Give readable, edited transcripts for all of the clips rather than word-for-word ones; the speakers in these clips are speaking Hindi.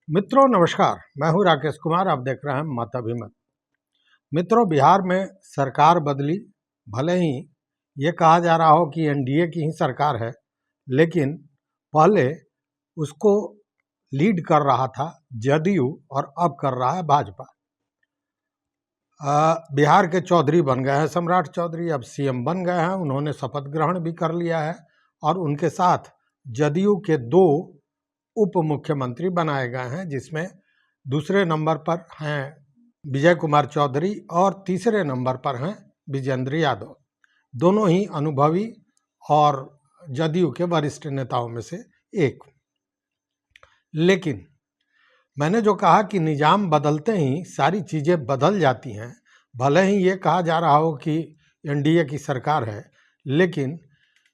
मित्रों नमस्कार, मैं हूं राकेश कुमार। आप देख रहे हैं मत अभिमत। मित्रों, बिहार में सरकार बदली, भले ही ये कहा जा रहा हो कि एनडीए की ही सरकार है, लेकिन पहले उसको लीड कर रहा था जदयू और अब कर रहा है भाजपा। बिहार के चौधरी बन गए हैं सम्राट चौधरी, अब सीएम बन गए हैं। उन्होंने शपथ ग्रहण भी कर लिया है और उनके साथ जदयू के 2 उप मुख्यमंत्री बनाए गए हैं, जिसमें दूसरे नंबर पर हैं विजय कुमार चौधरी और तीसरे नंबर पर हैं विजेंद्र यादव। दोनों ही अनुभवी और जदयू के वरिष्ठ नेताओं में से एक। लेकिन मैंने जो कहा कि निजाम बदलते ही सारी चीज़ें बदल जाती हैं, भले ही ये कहा जा रहा हो कि एनडीए की सरकार है, लेकिन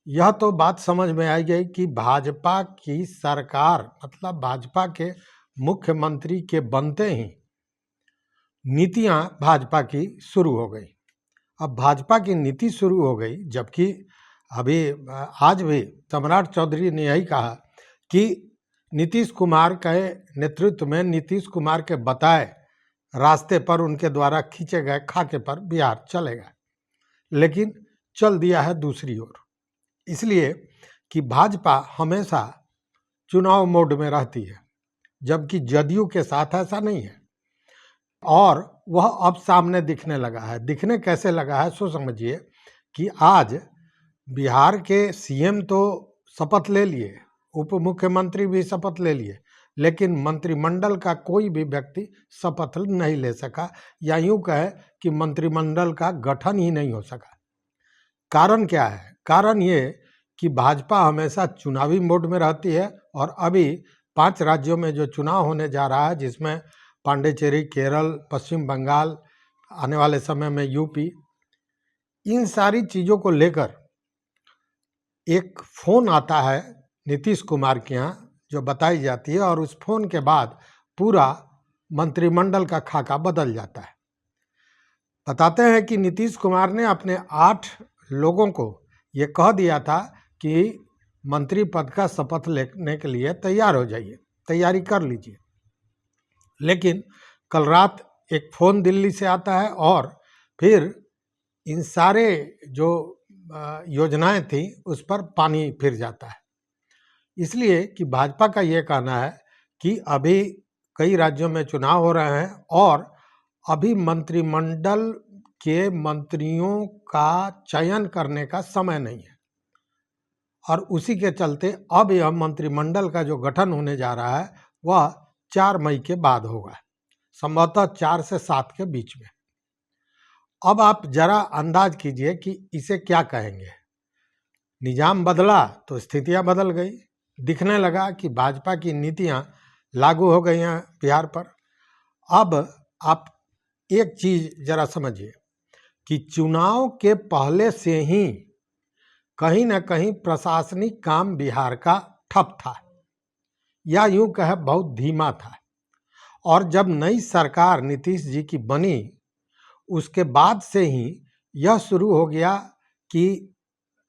यह तो बात समझ में आई गई कि भाजपा की सरकार, मतलब भाजपा के मुख्यमंत्री के बनते ही नीतियां भाजपा की शुरू हो गई। अब भाजपा की नीति शुरू हो गई, जबकि अभी आज भी सम्राट चौधरी ने यही कहा कि नीतीश कुमार के नेतृत्व में, नीतीश कुमार के बताए रास्ते पर, उनके द्वारा खींचे गए खाके पर बिहार चलेगा, लेकिन चल दिया है दूसरी ओर। इसलिए कि भाजपा हमेशा चुनाव मोड में रहती है, जबकि जदयू के साथ ऐसा नहीं है। और वह अब सामने दिखने लगा है। दिखने कैसे लगा है, सो समझिए कि आज बिहार के सीएम तो शपथ ले लिए, उप मुख्यमंत्री भी शपथ ले लिए, लेकिन मंत्रिमंडल का कोई भी व्यक्ति शपथ नहीं ले सका, या यूं कहे कि मंत्रिमंडल का गठन ही नहीं हो सका। कारण क्या है? कारण ये कि भाजपा हमेशा चुनावी मोड में रहती है और अभी 5 राज्यों में जो चुनाव होने जा रहा है, जिसमें पांडिचेरी, केरल, पश्चिम बंगाल, आने वाले समय में यूपी, इन सारी चीज़ों को लेकर एक फ़ोन आता है नीतीश कुमार के यहाँ, जो बताई जाती है, और उस फोन के बाद पूरा मंत्रिमंडल का खाका बदल जाता है। बताते हैं कि नीतीश कुमार ने अपने 8 लोगों को ये कह दिया था कि मंत्री पद का शपथ लेने के लिए तैयार हो जाइए, तैयारी कर लीजिए। लेकिन कल रात एक फ़ोन दिल्ली से आता है और फिर इन सारे जो योजनाएं थी उस पर पानी फिर जाता है। इसलिए कि भाजपा का ये कहना है कि अभी कई राज्यों में चुनाव हो रहे हैं और अभी मंत्रिमंडल के मंत्रियों का चयन करने का समय नहीं है, और उसी के चलते अब यह मंत्रिमंडल का जो गठन होने जा रहा है वह 4 मई के बाद होगा, संभवतः 4 से 7 के बीच में। अब आप जरा अंदाज कीजिए कि इसे क्या कहेंगे। निजाम बदला तो स्थितियां बदल गई। दिखने लगा कि भाजपा की नीतियां लागू हो गई हैं बिहार पर। अब आप एक चीज जरा समझिए कि चुनाव के पहले से ही कहीं ना कहीं प्रशासनिक काम बिहार का ठप था, या यूं कहे बहुत धीमा था। और जब नई सरकार नीतीश जी की बनी, उसके बाद से ही यह शुरू हो गया कि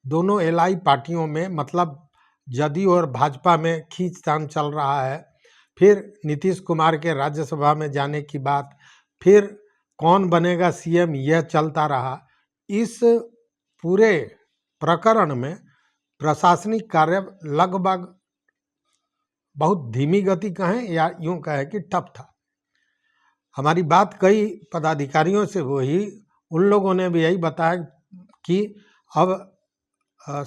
दोनों एलआई पार्टियों में, मतलब जदयू और भाजपा में खींचतान चल रहा है। फिर नीतीश कुमार के राज्यसभा में जाने की बात, फिर कौन बनेगा सीएम, यह चलता रहा। इस पूरे प्रकरण में प्रशासनिक कार्य लगभग बहुत धीमी गति कहें या यूं कहें कि ठप था। हमारी बात कई पदाधिकारियों से हुई, उन लोगों ने भी यही बताया कि अब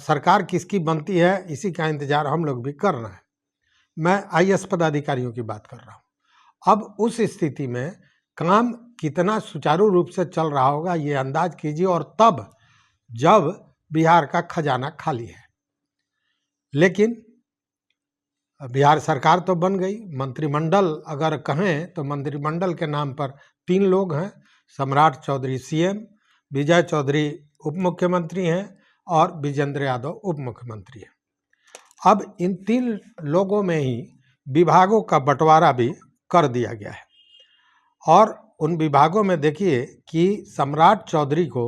सरकार किसकी बनती है इसी का इंतजार हम लोग भी कर रहे हैं। मैं आईएएस पदाधिकारियों की बात कर रहा हूं। अब उस स्थिति में काम कितना सुचारू रूप से चल रहा होगा ये अंदाज कीजिए, और तब जब बिहार का खजाना खाली है। लेकिन बिहार सरकार तो बन गई। मंत्रिमंडल अगर कहें तो मंत्रिमंडल के नाम पर 3 लोग हैं, सम्राट चौधरी सीएम, विजय चौधरी उप मुख्यमंत्री हैं और विजेंद्र यादव उप मुख्यमंत्री हैं। अब इन 3 लोगों में ही विभागों का बंटवारा भी कर दिया गया है, और उन विभागों में देखिए कि सम्राट चौधरी को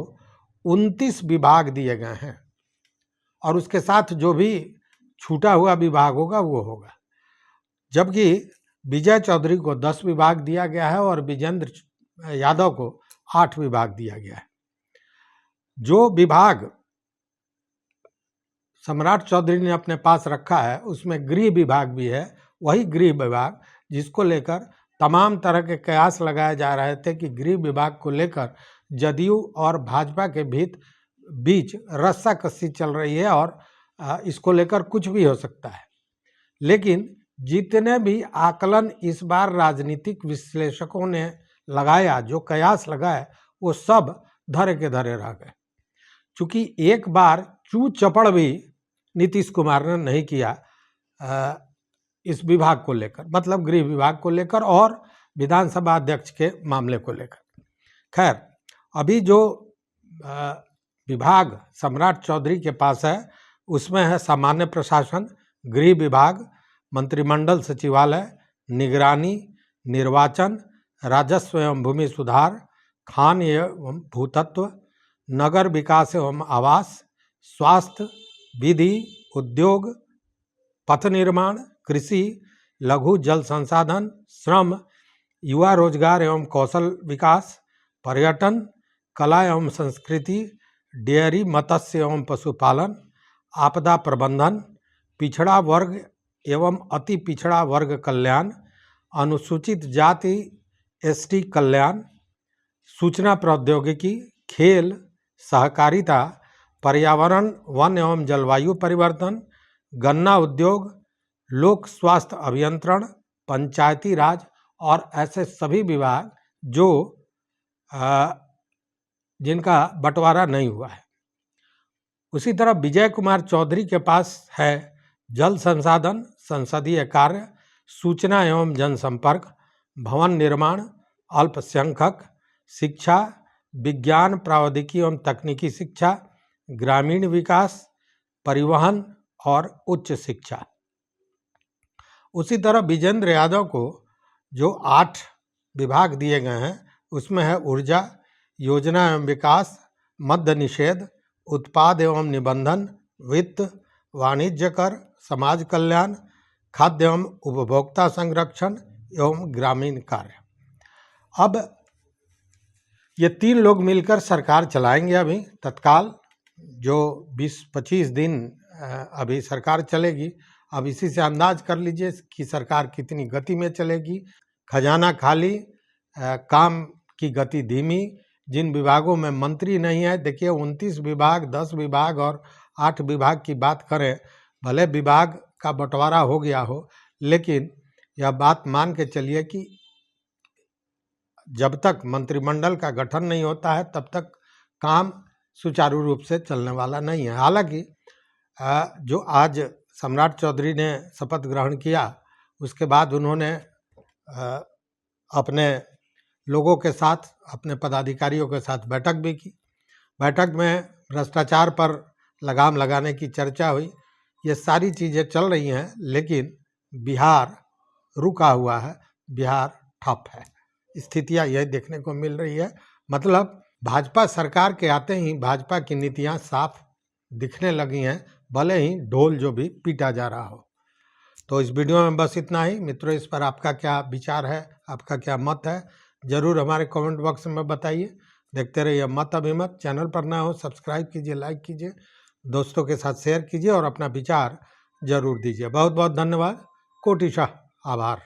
29 विभाग दिए गए हैं, और उसके साथ जो भी छूटा हुआ विभाग होगा वो होगा। जबकि विजय चौधरी को 10 विभाग दिया गया है और विजेंद्र यादव को 8 विभाग दिया गया है। जो विभाग सम्राट चौधरी ने अपने पास रखा है उसमें गृह विभाग भी है। वही गृह विभाग जिसको लेकर तमाम तरह के कयास लगाए जा रहे थे कि गृह विभाग को लेकर जदयू और भाजपा के बीच रस्साकसी चल रही है और इसको लेकर कुछ भी हो सकता है। लेकिन जितने भी आकलन इस बार राजनीतिक विश्लेषकों ने लगाया, जो कयास लगाए, वो सब धरे के धरे रह गए। चूंकि एक बार चू चपड़ भी नीतीश कुमार ने नहीं किया इस विभाग को लेकर, मतलब गृह विभाग को लेकर और विधानसभा अध्यक्ष के मामले को लेकर। खैर, अभी जो विभाग सम्राट चौधरी के पास है उसमें है सामान्य प्रशासन, गृह विभाग, मंत्रिमंडल सचिवालय, निगरानी, निर्वाचन, राजस्व एवं भूमि सुधार, खान एवं भूतत्व, नगर विकास एवं आवास, स्वास्थ्य, विधि, उद्योग, पथ निर्माण, कृषि, लघु जल संसाधन, श्रम, युवा रोजगार एवं कौशल विकास, पर्यटन, कला एवं संस्कृति, डेयरी, मत्स्य एवं पशुपालन, आपदा प्रबंधन, पिछड़ा वर्ग एवं अति पिछड़ा वर्ग कल्याण, अनुसूचित जाति एसटी कल्याण, सूचना प्रौद्योगिकी, खेल, सहकारिता, पर्यावरण, वन एवं जलवायु परिवर्तन, गन्ना उद्योग, लोक स्वास्थ्य अभियंत्रण, पंचायती राज और ऐसे सभी विभाग जो जिनका बंटवारा नहीं हुआ है। उसी तरह विजय कुमार चौधरी के पास है जल संसाधन, संसदीय कार्य, सूचना एवं जनसंपर्क, भवन निर्माण, अल्पसंख्यक, शिक्षा, विज्ञान प्रौद्योगिकी एवं तकनीकी शिक्षा, ग्रामीण विकास, परिवहन और उच्च शिक्षा। उसी तरह विजेंद्र यादव को जो 8 विभाग दिए गए हैं उसमें है ऊर्जा, योजना एवं विकास, मद्य निषेध, उत्पाद एवं निबंधन, वित्त, वाणिज्य कर, समाज कल्याण, खाद्य एवं उपभोक्ता संरक्षण एवं ग्रामीण कार्य। अब ये 3 लोग मिलकर सरकार चलाएंगे। अभी तत्काल जो 20-25 दिन अभी सरकार चलेगी। अब इसी से अंदाज कर लीजिए कि सरकार कितनी गति में चलेगी। खजाना खाली, काम की गति धीमी। जिन विभागों में मंत्री नहीं है, देखिए 29 विभाग, 10 विभाग और 8 विभाग की बात करें, भले विभाग का बंटवारा हो गया हो, लेकिन यह बात मान के चलिए कि जब तक मंत्रिमंडल का गठन नहीं होता है तब तक काम सुचारू रूप से चलने वाला नहीं है। हालांकि जो आज सम्राट चौधरी ने शपथ ग्रहण किया उसके बाद उन्होंने अपने लोगों के साथ, अपने पदाधिकारियों के साथ बैठक भी की। बैठक में भ्रष्टाचार पर लगाम लगाने की चर्चा हुई। ये सारी चीज़ें चल रही हैं, लेकिन बिहार रुका हुआ है, बिहार ठप है। स्थितियाँ यही देखने को मिल रही है। मतलब भाजपा सरकार के आते ही भाजपा की नीतियाँ साफ दिखने लगी हैं, भले ही ढोल जो भी पीटा जा रहा हो। तो इस वीडियो में बस इतना ही। मित्रों, इस पर आपका क्या विचार है, आपका क्या मत है, ज़रूर हमारे कमेंट बॉक्स में बताइए। देखते रहिए मत अभिमत। चैनल पर नए हो सब्सक्राइब कीजिए, लाइक कीजिए, दोस्तों के साथ शेयर कीजिए और अपना विचार जरूर दीजिए। बहुत बहुत धन्यवाद। कोटिशः आभार।